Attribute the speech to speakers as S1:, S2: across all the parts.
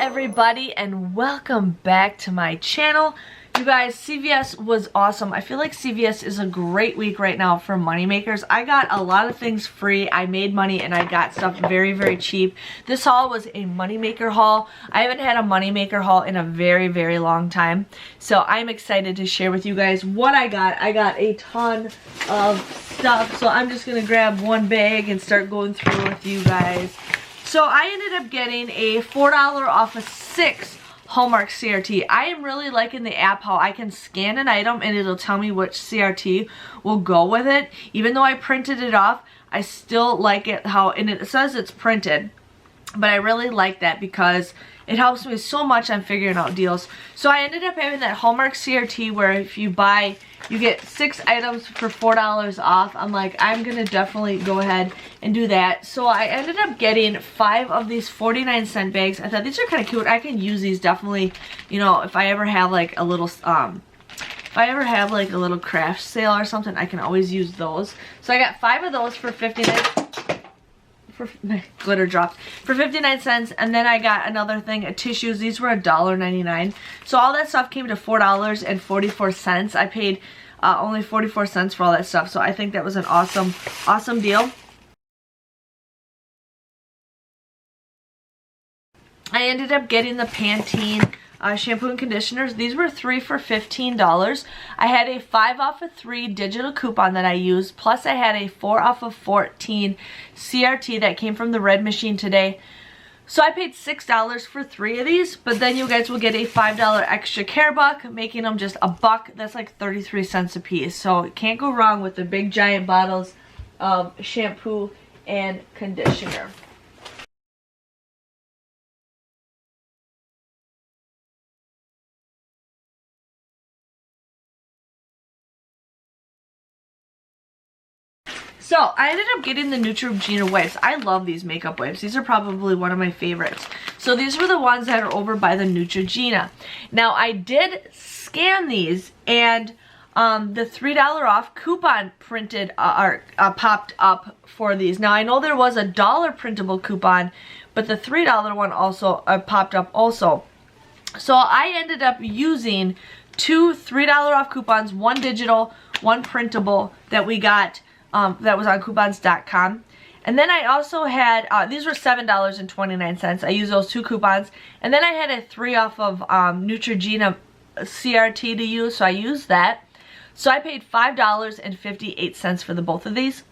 S1: everybody, and welcome back to my channel. You guys, CVS was awesome. I feel like CVS is a great week right now for money makers. I got a lot of things free. I made money and I got stuff very, very cheap. This haul was a money maker haul. I haven't had a money maker haul in a very, very long time. So I'm excited to share with you guys what I got. I got a ton of stuff. So I'm just going to grab one bag and start going through with you guys. So I ended up getting a $4 off of 6 Hallmark CRT. I am really liking the app how I can scan an item and it'll tell me which CRT will go with it. Even though I printed it off, I still like it how, and it says it's printed, but I really like that because it helps me so much on figuring out deals. So I ended up having that Hallmark CRT where if you buy, you get 6 items for $4 off. I'm like, I'm gonna definitely go ahead and do that. So I ended up getting 5 of these 49-cent bags. I thought these are kind of cute. I can use these definitely, you know, if I ever have like a little craft sale or something, I can always use those. So I got 5 of those for 59. My glitter dropped for 59 cents, and then I got another thing of tissues. These were $1.99, so all that stuff came to $4.44. I paid only 44 cents for all that stuff, so I think that was an awesome deal. I ended up getting the Pantene shampoo and conditioners. These were 3 for $15. I had a 5 off of 3 digital coupon that I used, plus I had a 4 off of 14 CRT that came from the red machine today. So I paid $6 for 3 of these, but then you guys will get a $5 extra care buck, making them just $1. That's like 33 cents a piece. So you can't go wrong with the big giant bottles of shampoo and conditioner. So, I ended up getting the DesignerJen wipes. I love these makeup wipes. These are probably one of my favorites. So, these were the ones that are over by the DesignerJen. Now, I did scan these, and the $3 off coupon printed popped up for these. Now, I know there was a $1 printable coupon, but the $3 one also popped up also. So, I ended up using 2 $3 off coupons, one digital, one printable that we got. That was on coupons.com. And then I also had, these were $7.29. I used those 2 coupons. And then I had a 3 off of DesignerJen CRT to use, so I used that. So I paid $5.58 for the both of these.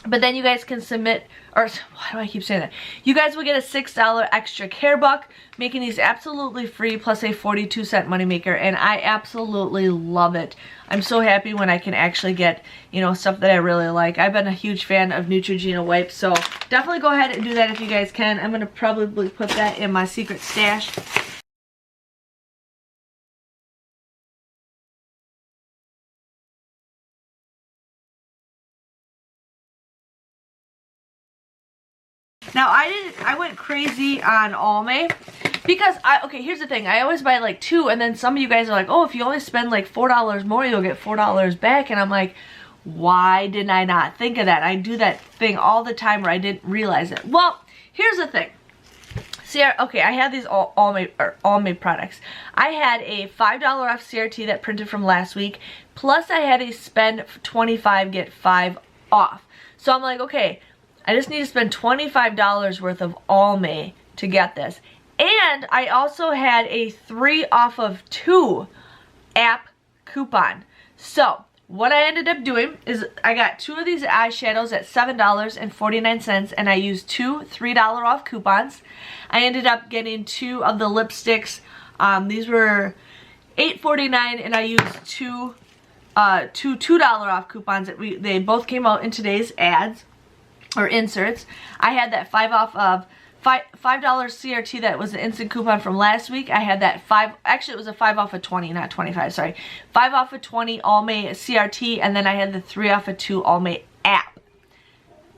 S1: But then you guys can submit, or why do I keep saying that? You guys will get a $6 extra care buck, making these absolutely free, plus a 42-cent moneymaker, and I absolutely love it. I'm so happy when I can actually get, you know, stuff that I really like. I've been a huge fan of DesignerJen wipes, so definitely go ahead and do that if you guys can. I'm going to probably put that in my secret stash. Now, I went crazy on Almay because okay, here's the thing. I always buy like 2, and then some of you guys are like, oh, if you only spend like $4 more, you'll get $4 back. And I'm like, why didn't I not think of that? I do that thing all the time where I didn't realize it. Well, here's the thing. See, okay, I had these Almay products. I had a $5 off CRT that printed from last week, plus I had a spend 25 get 5 off. So I'm like, okay, I just need to spend $25 worth of Almay to get this. And I also had a 3 off of 2 app coupon. So, what I ended up doing is I got 2 of these eyeshadows at $7.49, and I used 2 $3 off coupons. I ended up getting 2 of the lipsticks. These were $8.49, and I used 2 $2 off coupons. They both came out in today's ads. Or inserts. I had that 5 off of $5 CRT that was an instant coupon from last week. I had that 5, actually it was a 5 off of 20, not 25, sorry. 5 off of 20 Almay CRT, and then I had the 3 off of 2 Almay app.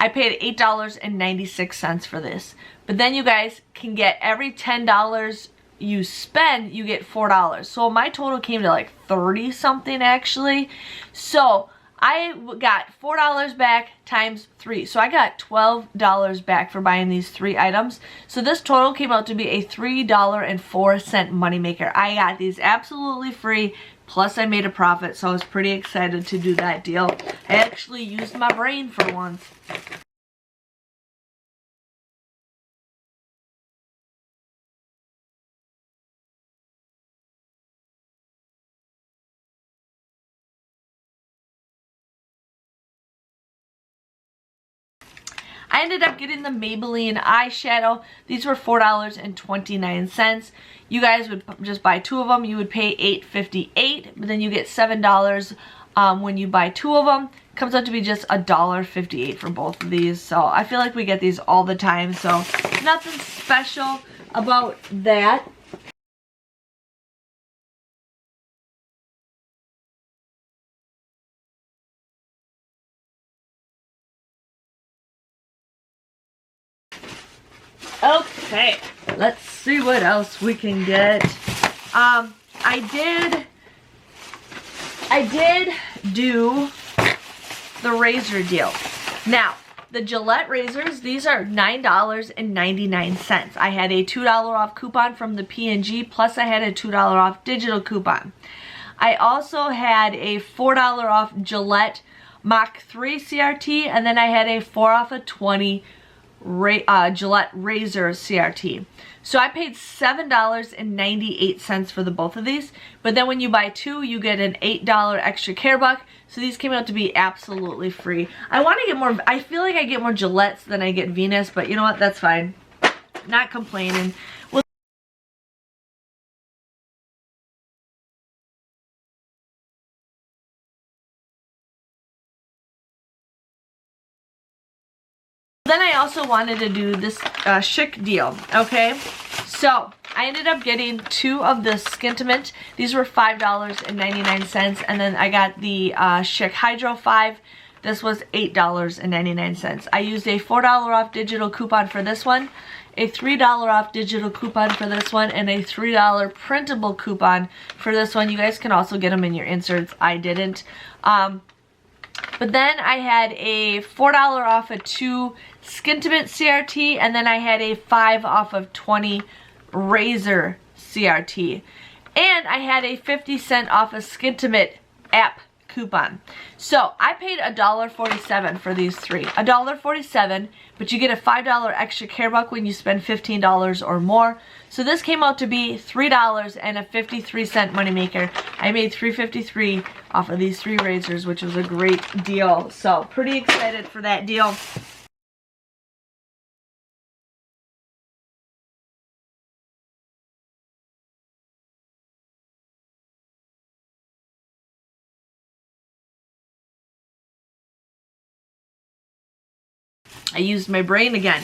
S1: I paid $8.96 for this. But then you guys can get every $10 you spend, you get $4. So my total came to like 30 something actually. So I got $4 back times 3. So I got $12 back for buying these 3 items. So this total came out to be a $3.04 moneymaker. I got these absolutely free, plus I made a profit, so I was pretty excited to do that deal. I actually used my brain for once. I ended up getting the Maybelline eyeshadow. These were $4.29. You guys would just buy 2 of them. You would pay $8.58, but then you get $7 when you buy 2 of them. Comes out to be just $1.58 for both of these. So I feel like we get these all the time. So nothing special about that. Okay, let's see what else we can get. I did do the razor deal. Now, the Gillette razors, these are $9.99. I had a $2 off coupon from the P&G, plus I had a $2 off digital coupon. I also had a $4 off Gillette Mach 3 CRT, and then I had a 4 off of 20 Gillette razor CRT. So I paid $7.98 for the both of these, but then when you buy 2 you get an $8 extra care buck, so these came out to be absolutely free. I want to get more, I feel like I get more Gillettes than I get Venus, but you know what, that's fine. Not complaining. Then I also wanted to do this Chic deal, okay? So I ended up getting 2 of the Skintimate. These were $5.99, and then I got the Chic Hydro 5. This was $8.99. I used a $4 off digital coupon for this one, a $3 off digital coupon for this one, and a $3 printable coupon for this one. You guys can also get them in your inserts. I didn't. But then I had a $4 off of 2 Skintimate CRT, and then I had a 5 off of 20 Razor CRT. And I had a 50-cent off of Skintimate app coupon. So I paid $1.47 for these 3. $1.47, but you get a $5 extra care buck when you spend $15 or more. So this came out to be $3 and a 53-cent moneymaker. I made $3.53 off of these 3 razors, which was a great deal. So pretty excited for that deal. I used my brain again.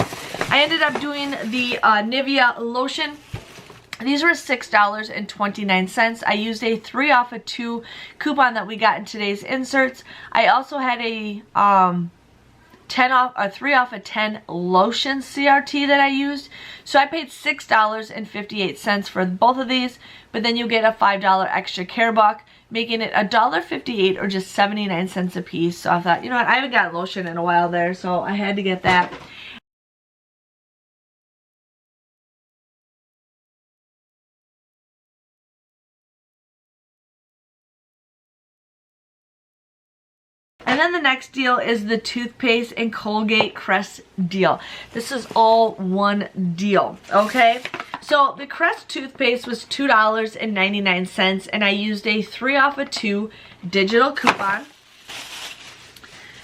S1: I ended up doing the Nivea lotion. These were $6.29. I used a 3 off of 2 coupon that we got in today's inserts. I also had a 3 off of 10 lotion CRT that I used. So I paid $6.58 for both of these, but then you get a $5 extra care buck, making it $1.58 or just 79 cents a piece. So I thought, you know what, I haven't got lotion in a while there, so I had to get that. And then the next deal is the toothpaste and Colgate Crest deal. This is all one deal, okay? So the Crest toothpaste was $2.99, and I used a 3 off of 2 digital coupon.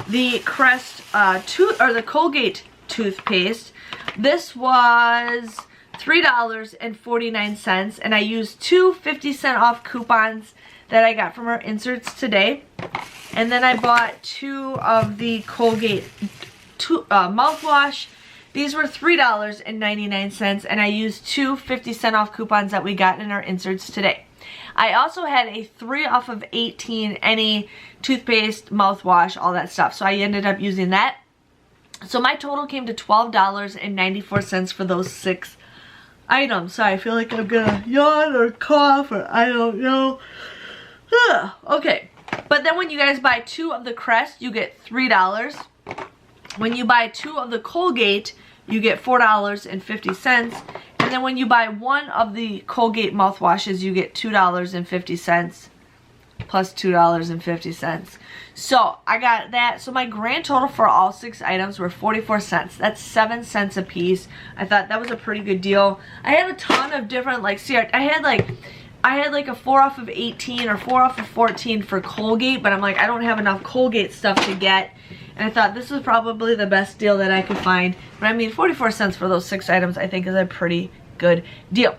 S1: The Crest the Colgate toothpaste, this was $3.49, and I used 2 50-cent off coupons that I got from our inserts today. And then I bought 2 of the Colgate mouthwash. These were $3.99, and I used 2 50-cent off coupons that we got in our inserts today. I also had a 3 off of 18 any toothpaste, mouthwash, all that stuff. So I ended up using that. So my total came to $12.94 for those 6 items. Sorry, I feel like I'm gonna yawn or cough or I don't know. Okay. But then when you guys buy 2 of the Crest, you get $3. When you buy 2 of the Colgate, you get $4.50. And then when you buy 1 of the Colgate mouthwashes, you get $2.50 plus $2.50. So I got that. So my grand total for all 6 items were 44 cents. That's 7 cents a piece. I thought that was a pretty good deal. I had a ton of different, like, see, I had like a 4 off of 18 or 4 off of 14 for Colgate, but I'm like, I don't have enough Colgate stuff to get. And I thought this was probably the best deal that I could find. But I mean, 44 cents for those 6 items I think is a pretty good deal.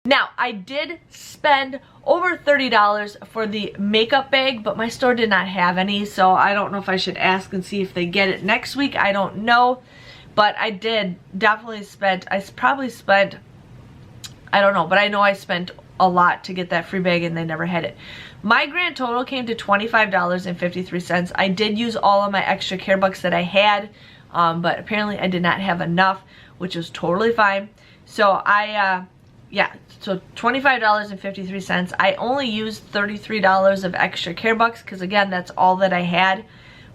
S1: Now, I did spend over $30 for the makeup bag, but my store did not have any, so I don't know if I should ask and see if they get it next week. I don't know, but I did definitely spend, I probably spent, I don't know, but I know I spent a lot to get that free bag and they never had it. My grand total came to $25.53. I did use all of my extra care bucks that I had, but apparently I did not have enough, which was totally fine. So yeah, so $25.53. I only used $33 of extra care bucks because again, that's all that I had.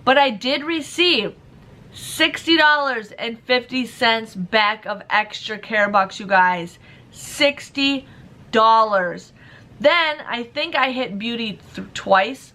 S1: But I did receive $60.50 back of extra care bucks, you guys. $60. Then I think I hit beauty twice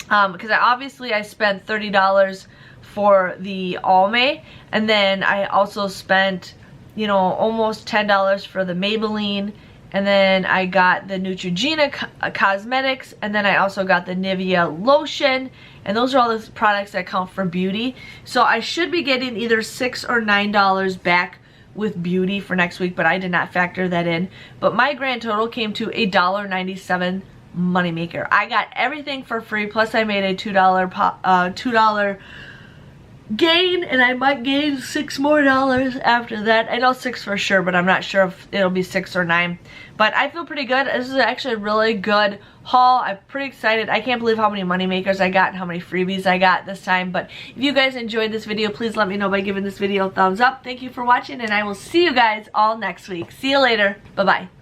S1: because obviously I spent $30 for the Almay, and then I also spent, you know, almost $10 for the Maybelline, and then I got the Neutrogena cosmetics, and then I also got the Nivea lotion, and those are all the products that count for beauty. So I should be getting either $6 or $9 back with beauty for next week, but I did not factor that in. But my grand total came to a $1.97 moneymaker. I got everything for free, plus I made a $2 gain, and I might gain $6 more after that. I know 6 for sure, but I'm not sure if it'll be 6 or 9. But I feel pretty good. This is actually a really good haul. I'm pretty excited. I can't believe how many money makers I got and how many freebies I got this time. But if you guys enjoyed this video, please let me know by giving this video a thumbs up. Thank you for watching, and I will see you guys all next week. See you later. Bye-bye.